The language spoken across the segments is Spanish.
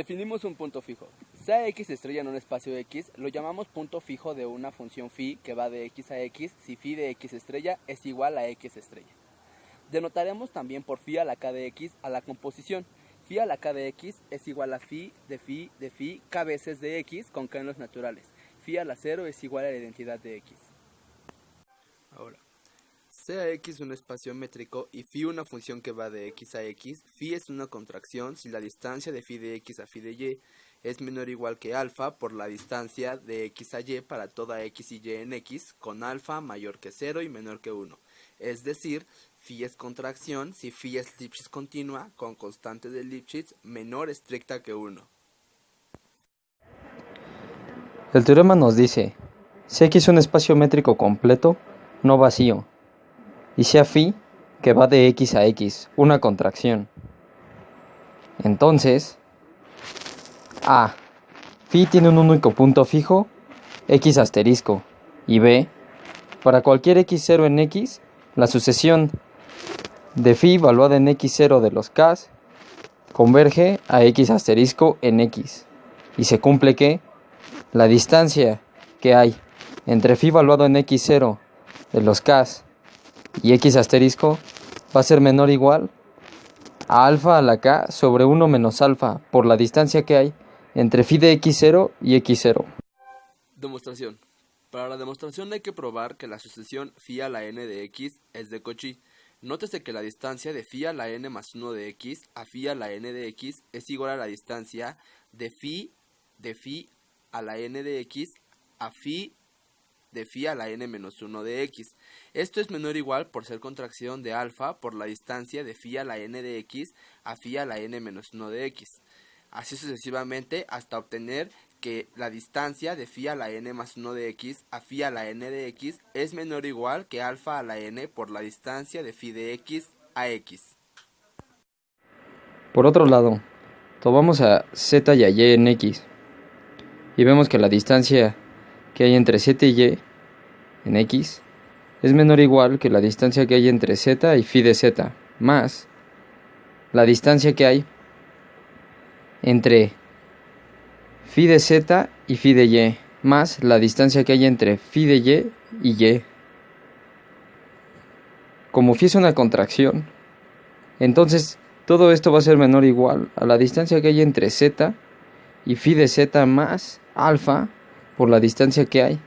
Definimos un punto fijo. Sea x estrella en un espacio x, lo llamamos punto fijo de una función phi que va de x a x si phi de x estrella es igual a x estrella. Denotaremos también por phi a la k de x a la composición. Phi a la k de x es igual a phi de phi de phi k veces de x con k en los naturales. Phi a la 0 es igual a la identidad de x. Ahora, sea x un espacio métrico y phi una función que va de x a x, phi es una contracción si la distancia de phi de x a phi de y es menor o igual que alfa por la distancia de x a y para toda x y y en x, con alfa mayor que 0 y menor que 1. Es decir, phi es contracción si phi es Lipschitz continua con constante de Lipschitz menor estricta que 1. El teorema nos dice, si X es un espacio métrico completo, no vacío, y sea phi, que va de X a X, una contracción. Entonces, A. Phi tiene un único punto fijo, X asterisco, y B. Para cualquier X0 en X, la sucesión de phi evaluada en X0 de los K converge a X asterisco en X, y se cumple que la distancia que hay entre phi evaluado en x0 de los k y x asterisco va a ser menor o igual a alfa a la k sobre 1 menos alfa por la distancia que hay entre phi de x0 y x0. Demostración. Para la demostración hay que probar que la sucesión phi a la n de x es de Cauchy. Nótese que la distancia de phi a la n más 1 de x a phi a la n de x es igual a la distancia de phi a la n de x a phi a la n menos 1 de x. Esto es menor o igual por ser contracción de alfa por la distancia de phi a la n de x a phi a la n menos 1 de x. Así sucesivamente hasta obtener que la distancia de phi a la n más 1 de x a phi a la n de x es menor o igual que alfa a la n por la distancia de phi de x a x. Por otro lado, tomamos a z y a y en x y vemos que la distancia que hay entre z y y en x es menor o igual que la distancia que hay entre z y phi de z, más la distancia que hay entre phi de z y phi de y, más la distancia que hay entre phi de y y. Como phi es una contracción, entonces todo esto va a ser menor o igual a la distancia que hay entre z y phi de z más alfa por la distancia que hay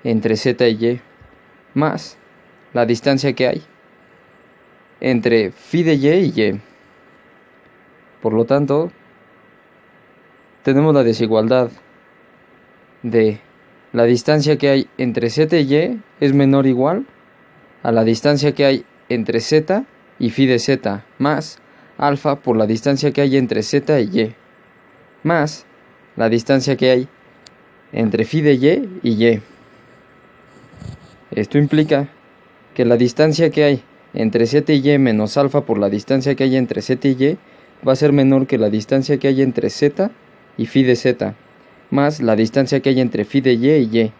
entre z y y, más la distancia que hay entre phi de y y. Por lo tanto, tenemos la desigualdad de la distancia que hay entre z y y es menor o igual a la distancia que hay entre z y phi de z más alfa por la distancia que hay entre z y y, más la distancia que hay entre phi de y y. Esto implica que la distancia que hay entre z y y menos alfa por la distancia que hay entre z y y va a ser menor que la distancia que hay entre z y phi de z, más la distancia que hay entre phi de y.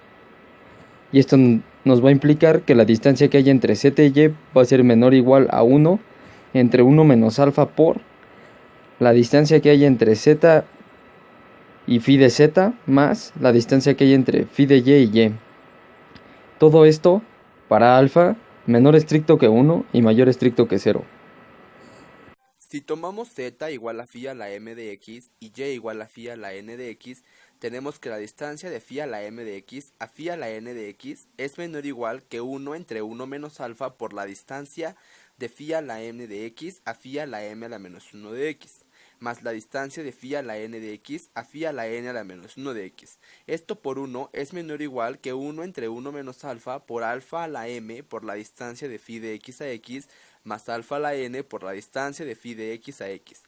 Y esto nos va a implicar que la distancia que hay entre z y y va a ser menor o igual a 1 entre 1 menos alfa por la distancia que hay entre z y phi de z, más la distancia que hay entre phi de y. Todo esto para alfa menor estricto que 1 y mayor estricto que 0. Si tomamos z igual a phi a la m de x y y igual a phi a la n de x, tenemos que la distancia de phi a la m de x a phi a la n de x es menor o igual que 1 entre 1 menos alfa por la distancia de phi a la n de x a phi a la m a la menos 1 de x, más la distancia de phi a la n de x a phi a la n a la menos 1 de x. Esto por 1 es menor o igual que 1 entre 1 menos alfa por alfa a la m por la distancia de phi de x a x más alfa a la n por la distancia de phi de x a x,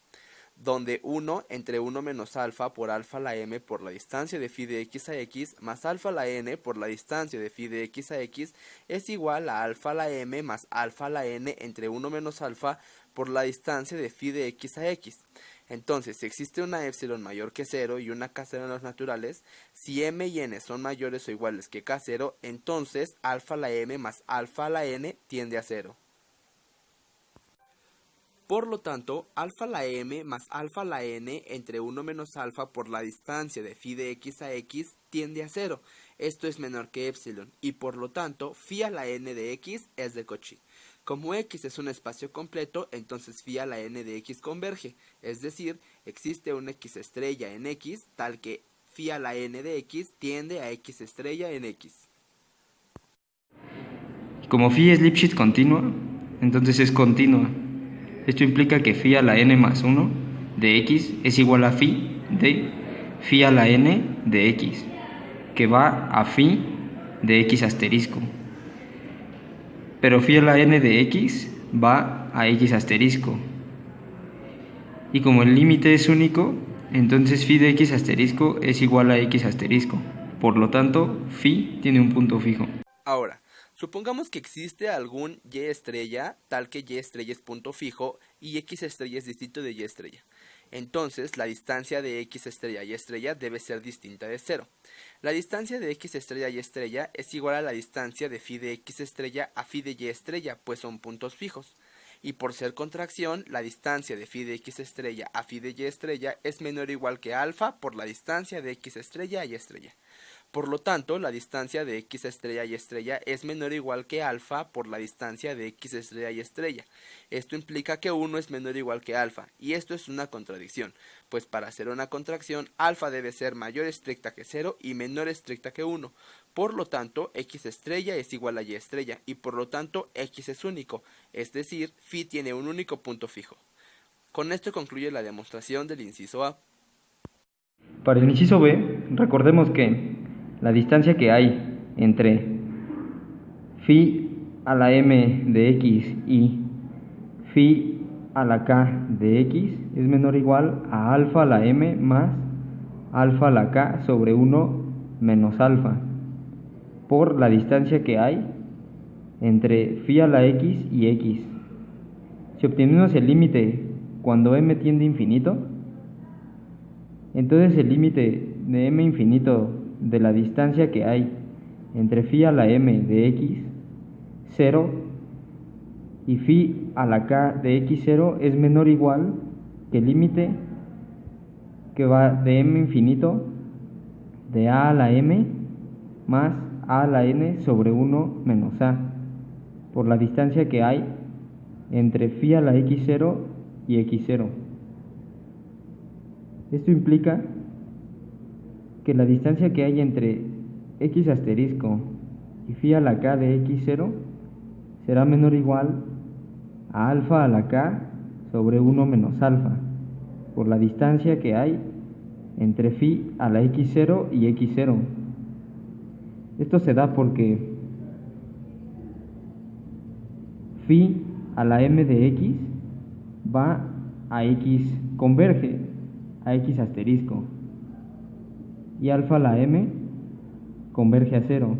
donde 1 entre 1 menos alfa por alfa a la m por la distancia de phi de x a x más alfa a la n por la distancia de phi de x a x es igual a alfa a la m más alfa a la n entre 1 menos alfa por la distancia de phi de x a x. Entonces, si existe una epsilon mayor que 0 y una k0 en los naturales, si m y n son mayores o iguales que k0, entonces alfa a la m más alfa a la n tiende a 0. Por lo tanto, alfa a la m más alfa a la n entre 1 menos alfa por la distancia de phi de x a x tiende a 0. Esto es menor que epsilon y por lo tanto phi a la n de x es de Cauchy. Como x es un espacio completo, entonces phi a la n de x converge, es decir, existe un x estrella en x tal que phi a la n de x tiende a x estrella en x. Como phi es Lipschitz continua, entonces es continua. Esto implica que phi a la n más 1 de x es igual a phi de phi a la n de x, que va a phi de x asterisco. Pero phi a la n de x va a x asterisco. Y como el límite es único, entonces phi de x asterisco es igual a x asterisco. Por lo tanto, phi tiene un punto fijo. Ahora, supongamos que existe algún y estrella, tal que y estrella es punto fijo y x estrella es distinto de y estrella. Entonces, la distancia de x estrella y estrella debe ser distinta de 0. La distancia de x estrella y estrella es igual a la distancia de phi de x estrella a phi de y estrella, pues son puntos fijos. Y por ser contracción, la distancia de phi de x estrella a phi de y estrella es menor o igual que alfa por la distancia de x estrella y estrella. Por lo tanto, la distancia de x estrella y estrella es menor o igual que alfa por la distancia de x estrella y estrella. Esto implica que 1 es menor o igual que alfa, y esto es una contradicción, pues para hacer una contracción, alfa debe ser mayor estricta que 0 y menor estricta que 1. Por lo tanto, x estrella es igual a y estrella, y por lo tanto, x es único, es decir, phi tiene un único punto fijo. Con esto concluye la demostración del inciso A. Para el inciso B, recordemos que la distancia que hay entre phi a la m de x y phi a la k de x es menor o igual a alfa a la m más alfa a la k sobre 1 menos alfa por la distancia que hay entre phi a la x y x. Si obtenemos el límite cuando m tiende a infinito, entonces el límite de m infinito de la distancia que hay entre phi a la m de x, 0, y phi a la k de x0 es menor o igual que el límite que va de m infinito de a a la m más a a la n sobre 1 menos a, por la distancia que hay entre phi a la x0 y x0. Esto implica que la distancia que hay entre x asterisco y phi a la k de x0 será menor o igual a alfa a la k sobre 1 menos alfa, por la distancia que hay entre phi a la x0 y x0. Esto se da porque phi a la m de x va a x, converge a x asterisco, y alfa a la m converge a 0.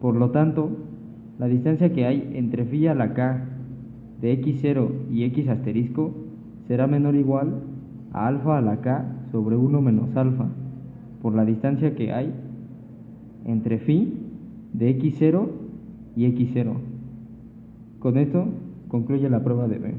Por lo tanto, la distancia que hay entre phi a la k de x0 y x asterisco será menor o igual a alfa a la k sobre 1 menos alfa, por la distancia que hay entre phi de x0 y x0. Con esto concluye la prueba de B.